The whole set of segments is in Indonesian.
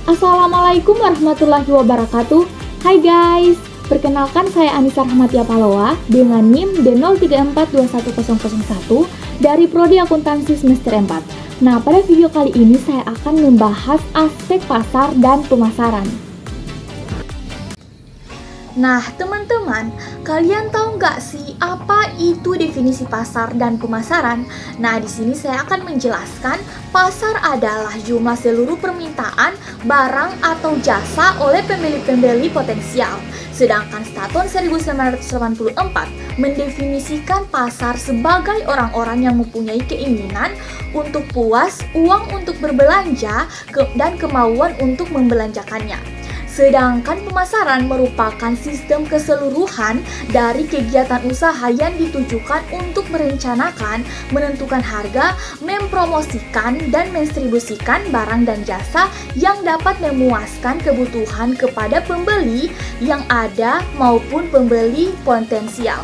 Assalamualaikum warahmatullahi wabarakatuh. Hai guys, perkenalkan saya Anissa Rahmatia Palowa dengan NIM D03421001 dari Prodi Akuntansi semester 4. Nah, pada video kali ini saya akan membahas aspek pasar dan pemasaran. Nah, teman-teman, kalian tahu nggak sih apa itu definisi pasar dan pemasaran? Nah, di sini saya akan menjelaskan pasar adalah jumlah seluruh permintaan barang atau jasa oleh pembeli-pembeli potensial. Sedangkan Staton 1984 mendefinisikan pasar sebagai orang-orang yang mempunyai keinginan untuk puas, uang untuk berbelanja, dan kemauan untuk membelanjakannya. Sedangkan pemasaran merupakan sistem keseluruhan dari kegiatan usaha yang ditujukan untuk merencanakan, menentukan harga, mempromosikan, dan mendistribusikan barang dan jasa yang dapat memuaskan kebutuhan kepada pembeli yang ada maupun pembeli potensial.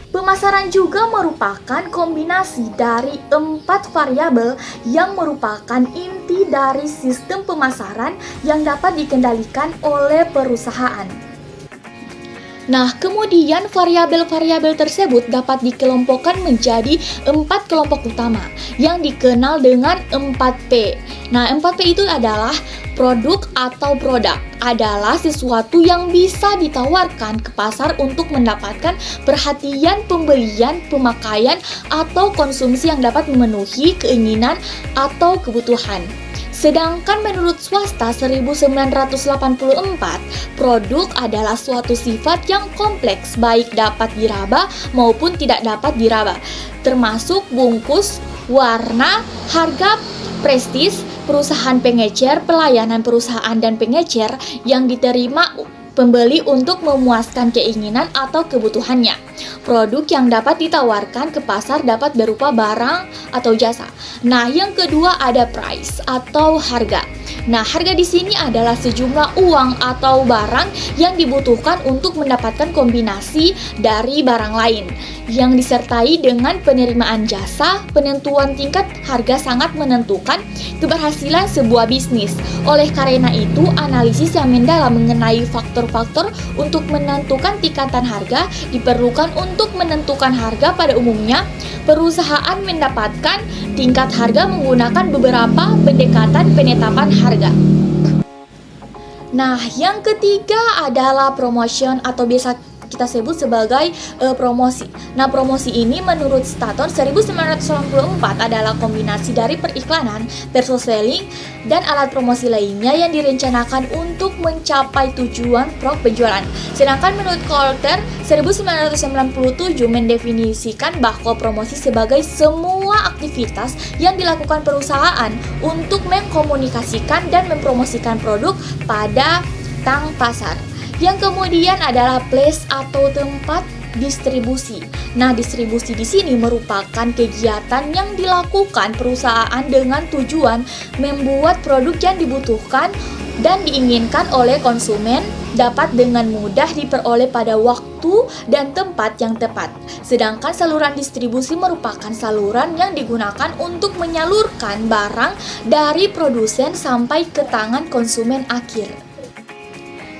Pemasaran juga merupakan kombinasi dari 4 variabel yang merupakan inti dari sistem pemasaran yang dapat dikendalikan oleh perusahaan. Nah, kemudian variabel-variabel tersebut dapat dikelompokkan menjadi 4 kelompok utama yang dikenal dengan 4P. Nah, 4P itu adalah produk atau produk adalah sesuatu yang bisa ditawarkan ke pasar untuk mendapatkan perhatian pembelian, pemakaian, atau konsumsi yang dapat memenuhi keinginan atau kebutuhan. Sedangkan menurut swasta 1984, produk adalah suatu sifat yang kompleks baik dapat diraba maupun tidak dapat diraba, termasuk bungkus, warna, harga, prestis, perusahaan pengecer, pelayanan perusahaan dan pengecer yang diterima pembeli untuk memuaskan keinginan atau kebutuhannya. Produk yang dapat ditawarkan ke pasar dapat berupa barang atau jasa. Nah, yang kedua ada price atau harga. Nah, harga di sini adalah sejumlah uang atau barang yang dibutuhkan untuk mendapatkan kombinasi dari barang lain yang disertai dengan penerimaan jasa. Penentuan tingkat harga sangat menentukan keberhasilan sebuah bisnis. Oleh karena itu, analisis yang mendalam mengenai faktor-faktor untuk menentukan tingkatan harga diperlukan. Untuk menentukan harga pada umumnya, perusahaan mendapatkan tingkat harga menggunakan beberapa pendekatan penetapan harga. Nah, yang ketiga adalah promotion atau biasa kita sebut sebagai promosi. Nah, promosi ini menurut Staton 1994 adalah kombinasi dari periklanan, persuasive selling, dan alat promosi lainnya yang direncanakan untuk mencapai tujuan penjualan. Sedangkan menurut Coulter 1997 mendefinisikan bahwa promosi sebagai semua aktivitas yang dilakukan perusahaan untuk mengkomunikasikan dan mempromosikan produk pada pasar. Yang kemudian adalah place atau tempat distribusi. Nah, distribusi di sini merupakan kegiatan yang dilakukan perusahaan dengan tujuan membuat produk yang dibutuhkan dan diinginkan oleh konsumen dapat dengan mudah diperoleh pada waktu dan tempat yang tepat. Sedangkan saluran distribusi merupakan saluran yang digunakan untuk menyalurkan barang dari produsen sampai ke tangan konsumen akhir.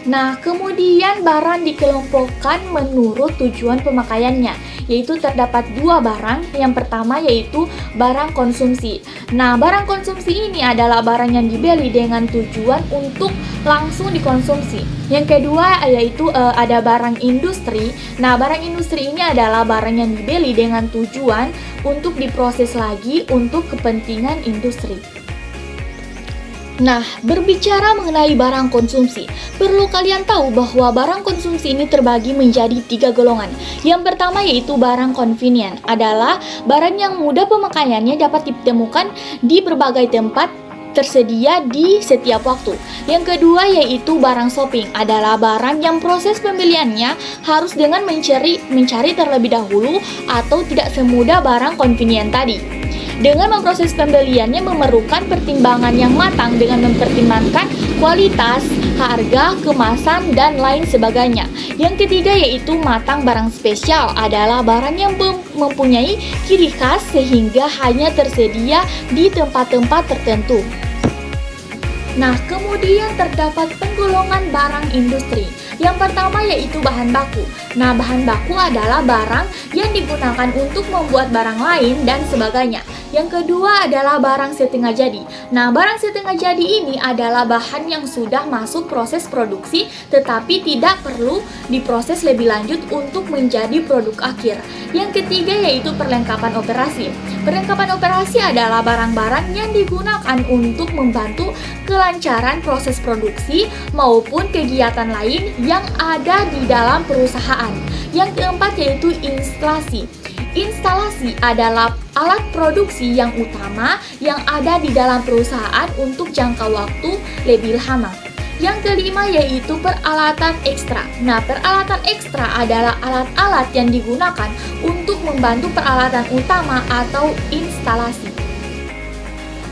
Nah, kemudian barang dikelompokkan menurut tujuan pemakaiannya, yaitu terdapat 2 barang. Yang pertama yaitu barang konsumsi. Nah, barang konsumsi ini adalah barang yang dibeli dengan tujuan untuk langsung dikonsumsi. Yang kedua yaitu ada barang industri. Nah, barang industri ini adalah barang yang dibeli dengan tujuan untuk diproses lagi untuk kepentingan industri. Nah, berbicara mengenai barang konsumsi, perlu kalian tahu bahwa barang konsumsi ini terbagi menjadi 3 golongan. Yang pertama yaitu barang convenient, adalah barang yang mudah pemakaiannya dapat ditemukan di berbagai tempat tersedia di setiap waktu. Yang kedua yaitu barang shopping, adalah barang yang proses pembeliannya harus dengan mencari terlebih dahulu atau tidak semudah barang convenient tadi. Dengan memproses pembeliannya memerlukan pertimbangan yang matang dengan mempertimbangkan kualitas, harga, kemasan, dan lain sebagainya. Yang ketiga yaitu matang barang spesial, adalah barang yang mempunyai ciri khas sehingga hanya tersedia di tempat-tempat tertentu. Nah, kemudian terdapat penggolongan barang industri. Yang pertama yaitu bahan baku. Nah, bahan baku adalah barang yang digunakan untuk membuat barang lain dan sebagainya. Yang kedua adalah barang setengah jadi. Nah, barang setengah jadi ini adalah bahan yang sudah masuk proses produksi tetapi tidak perlu diproses lebih lanjut untuk menjadi produk akhir. Yang ketiga yaitu perlengkapan operasi. Perlengkapan operasi adalah barang-barang yang digunakan untuk membantu kelancaran proses produksi maupun kegiatan lain yang ada di dalam perusahaan. Yang keempat yaitu instalasi. Instalasi adalah alat produksi yang utama yang ada di dalam perusahaan untuk jangka waktu lebih lama. Yang kelima yaitu peralatan ekstra. Nah, peralatan ekstra adalah alat-alat yang digunakan untuk membantu peralatan utama atau instalasi.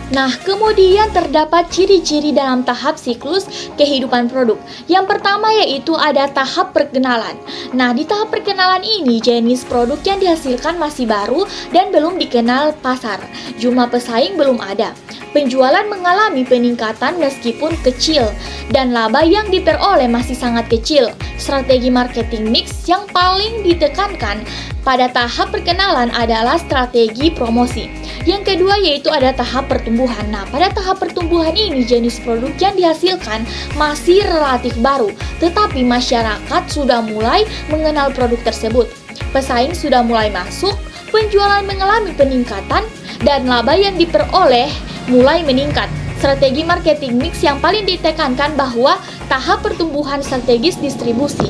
Nah, kemudian terdapat ciri-ciri dalam tahap siklus kehidupan produk. Yang pertama yaitu ada tahap perkenalan. Nah, di tahap perkenalan ini jenis produk yang dihasilkan masih baru dan belum dikenal pasar. Jumlah pesaing belum ada. Penjualan mengalami peningkatan meskipun kecil dan laba yang diperoleh masih sangat kecil. Strategi marketing mix yang paling ditekankan pada tahap perkenalan adalah strategi promosi. Yang kedua yaitu ada tahap pertumbuhan. Nah, pada tahap pertumbuhan ini jenis produk yang dihasilkan masih relatif baru, tetapi masyarakat sudah mulai mengenal produk tersebut. Pesaing sudah mulai masuk, penjualan mengalami peningkatan, dan laba yang diperoleh mulai meningkat. Strategi marketing mix yang paling ditekankan bahwa tahap pertumbuhan strategis distribusi.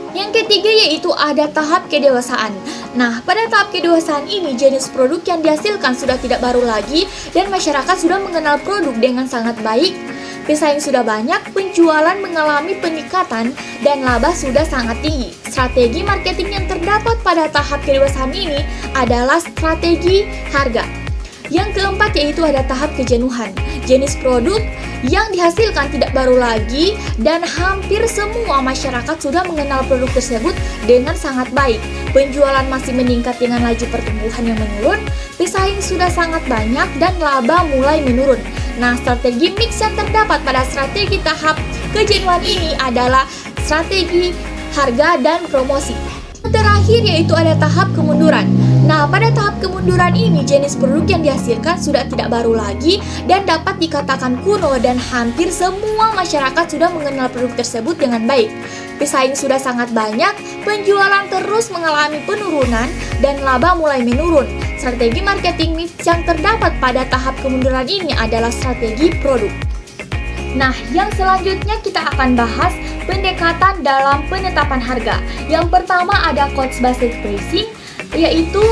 Yang ketiga yaitu ada tahap kedewasaan. Nah, pada tahap kedewasaan ini jenis produk yang dihasilkan sudah tidak baru lagi dan masyarakat sudah mengenal produk dengan sangat baik. Pesaing sudah banyak, penjualan mengalami peningkatan, dan laba sudah sangat tinggi. Strategi marketing yang terdapat pada tahap kedewasaan ini adalah strategi harga. Yang keempat yaitu ada tahap kejenuhan. Jenis produk yang dihasilkan tidak baru lagi dan hampir semua masyarakat sudah mengenal produk tersebut dengan sangat baik. Penjualan masih meningkat dengan laju pertumbuhan yang menurun, pesaing sudah sangat banyak dan laba mulai menurun. Nah, strategi mix yang terdapat pada strategi tahap kejenuhan ini adalah strategi harga dan promosi. Terakhir yaitu ada tahap kemunduran. Nah, pada tahap kemunduran ini jenis produk yang dihasilkan sudah tidak baru lagi dan dapat dikatakan kuno dan hampir semua masyarakat sudah mengenal produk tersebut dengan baik. Pesaing sudah sangat banyak, penjualan terus mengalami penurunan dan laba mulai menurun. Strategi marketing mix yang terdapat pada tahap kemunduran ini adalah strategi produk. Nah, yang selanjutnya kita akan bahas pendekatan dalam penetapan harga. Yang pertama ada cost based pricing, yaitu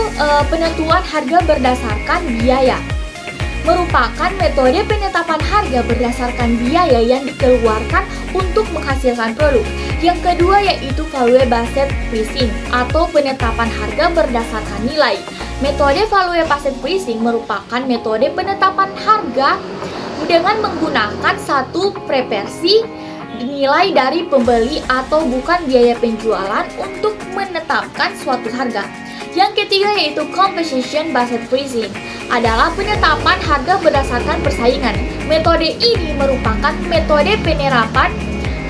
penentuan harga berdasarkan biaya. Merupakan metode penetapan harga berdasarkan biaya yang dikeluarkan untuk menghasilkan produk. Yang kedua yaitu value based pricing atau penetapan harga berdasarkan nilai. Metode value based pricing merupakan metode penetapan harga dengan menggunakan satu preferensi nilai dari pembeli atau bukan biaya penjualan untuk menetapkan suatu harga. Yang ketiga yaitu competition based pricing adalah penetapan harga berdasarkan persaingan. Metode ini merupakan metode penerapan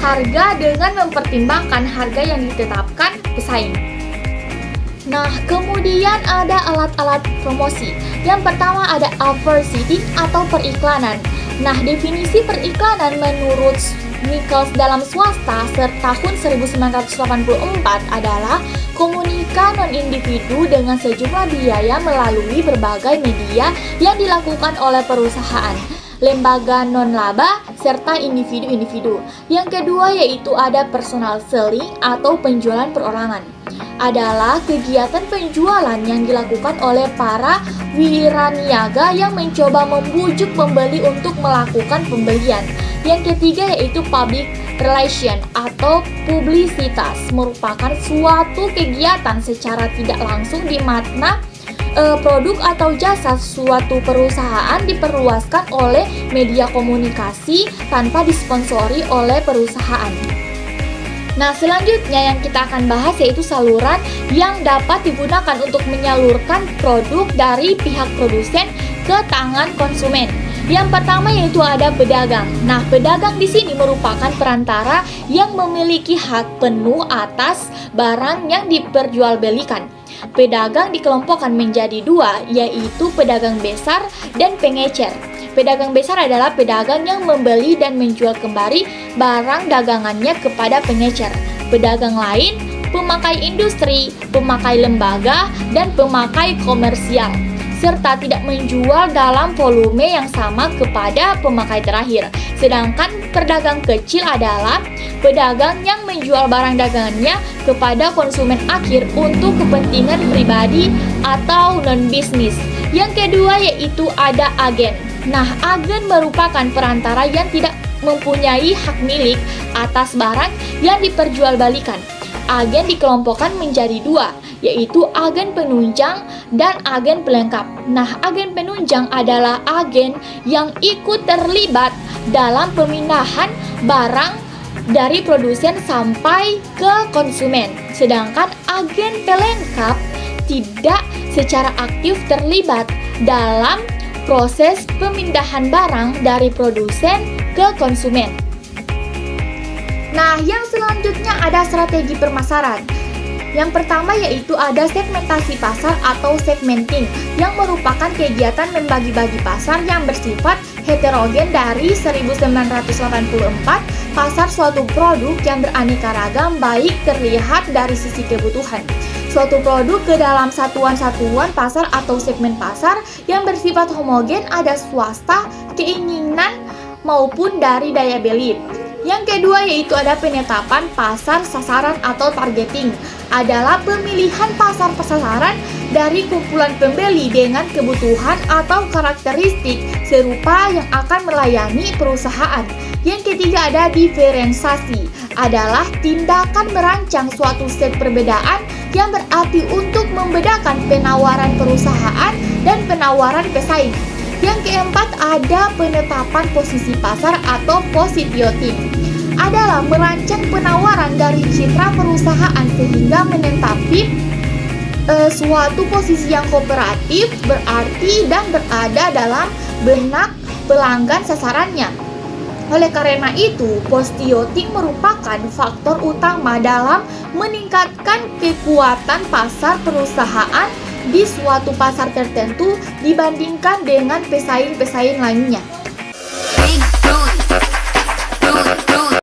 harga dengan mempertimbangkan harga yang ditetapkan pesaing. Nah, kemudian ada alat-alat promosi. Yang pertama ada advertising atau periklanan. Nah, definisi periklanan menurut Nichols dalam swasta tahun 1984 adalah komunika non-individu dengan sejumlah biaya melalui berbagai media yang dilakukan oleh perusahaan, lembaga non-laba, serta individu-individu. Yang kedua yaitu ada personal selling atau penjualan perorangan. Adalah kegiatan penjualan yang dilakukan oleh para wiraniaga yang mencoba membujuk pembeli untuk melakukan pembelian. Yang ketiga yaitu public relation atau publisitas, merupakan suatu kegiatan secara tidak langsung di mana produk atau jasa suatu perusahaan diperluaskan oleh media komunikasi tanpa disponsori oleh perusahaan. Nah, selanjutnya yang kita akan bahas yaitu saluran yang dapat digunakan untuk menyalurkan produk dari pihak produsen ke tangan konsumen. Yang pertama yaitu ada pedagang. Nah, pedagang di sini merupakan perantara yang memiliki hak penuh atas barang yang diperjualbelikan. Pedagang dikelompokkan menjadi dua, yaitu pedagang besar dan pengecer. Pedagang besar adalah pedagang yang membeli dan menjual kembali barang dagangannya kepada pengecer. Pedagang lain, pemakai industri, pemakai lembaga, dan pemakai komersial, serta tidak menjual dalam volume yang sama kepada pemakai terakhir. Sedangkan pedagang kecil adalah pedagang yang menjual barang dagangannya kepada konsumen akhir untuk kepentingan pribadi atau non-bisnis. Yang kedua yaitu ada agen. Nah, agen merupakan perantara yang tidak mempunyai hak milik atas barang yang diperjualbelikan. Agen dikelompokkan menjadi dua, yaitu agen penunjang dan agen pelengkap. Nah, agen penunjang adalah agen yang ikut terlibat dalam pemindahan barang dari produsen sampai ke konsumen. Sedangkan agen pelengkap tidak secara aktif terlibat dalam proses pemindahan barang dari produsen ke konsumen. Nah, yang selanjutnya ada strategi pemasaran. Yang pertama yaitu ada segmentasi pasar atau segmenting, yang merupakan kegiatan membagi-bagi pasar yang bersifat heterogen dari 1984, pasar suatu produk yang beraneka ragam baik terlihat dari sisi kebutuhan suatu produk ke dalam satuan-satuan pasar atau segmen pasar yang bersifat homogen, ada swasta, keinginan maupun dari daya beli. Yang kedua yaitu ada penetapan pasar sasaran atau targeting, adalah pemilihan pasar sasaran dari kumpulan pembeli dengan kebutuhan atau karakteristik serupa yang akan melayani perusahaan. Yang ketiga ada diferensiasi, adalah tindakan merancang suatu set perbedaan yang berarti untuk membedakan penawaran perusahaan dan penawaran pesaing. Yang keempat ada penetapan posisi pasar atau positioning, adalah merancang penawaran dari citra perusahaan sehingga menetapi suatu posisi yang kooperatif berarti dan berada dalam benak pelanggan sasarannya. Oleh karena itu, positioning merupakan faktor utama dalam meningkatkan kekuatan pasar perusahaan di suatu pasar tertentu dibandingkan dengan pesaing-pesaing lainnya.